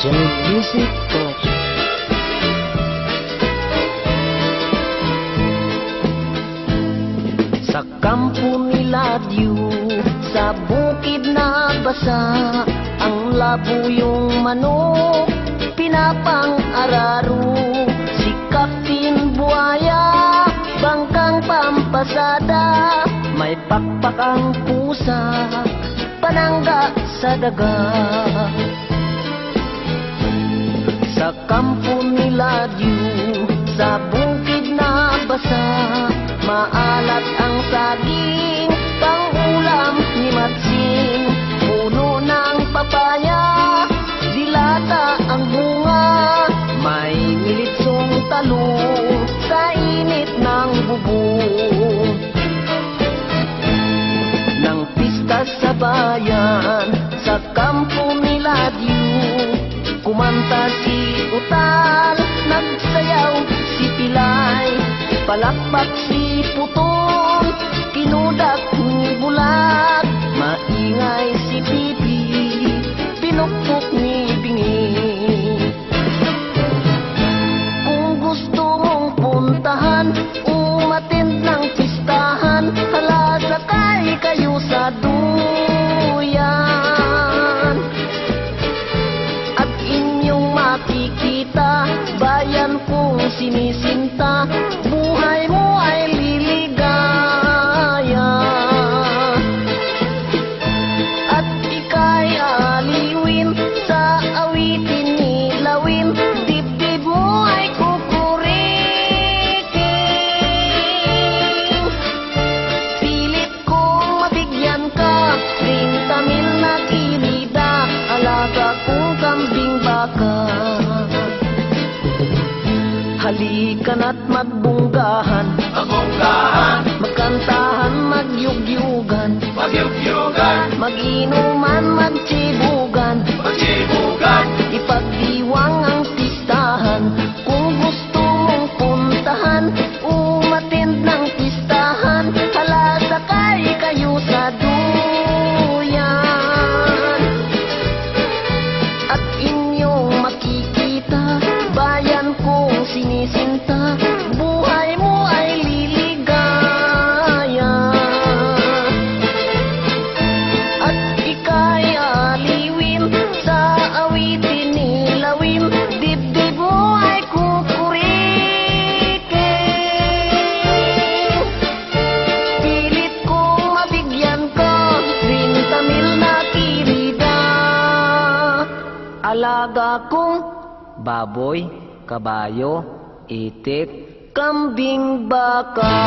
Joint Music Collection. Sa kampo ni Ladyo, sa bukid na basa, ang labuyong manok, pinapang-araro. Si Captain Buaya, bangkang pampasada, may pakpak ang pusa, panangga sa daga. Sa kampo ni Ladyo, sa bukid na basa, maalat ang saging, pang-ulam ni Matsing. Puno ng papaya, dilata ang bunga, may militsong talong sa init ng bubong. Nang pista sa bayan, sa kampo ni Ladyo, kumanta si Utal, nagsayaw si Pilay, palakpak si Putol, kinudak ni Bulat, maingay si Pipi, pinukpok ni Bingi. Kung gusto mong puntahan, umattend ng pistahan, hala sakay kayo sa duyan. At inyong makikita, bayan kong sinisinta, buhay mo ay liligaya. At ika'y aliwin sa awitin ni Lawin, dibdib mo ay kukuriking. Pilit kong mabigyan ka, 30 mil na kirida, alaga kong kambing baka. Halika't magbunggahan, magkantahan, magyugyugan, mag-inuman, magtsibugan, ipagdiwang ang pistahan. Kung gusto mong puntahan, umattend ng pistahan, hala sakay kayo sa duyan. At inyong makikita, bayan kong sinisinta, buhay mo ay liligaya. At ika'y aliwin sa awitin ni Lawin, dibdib mo ay kukuriking. Pilit kong mabigyan ka, 30 mil na kirida, alaga kong baboy, kabayo, itik, kambing baka.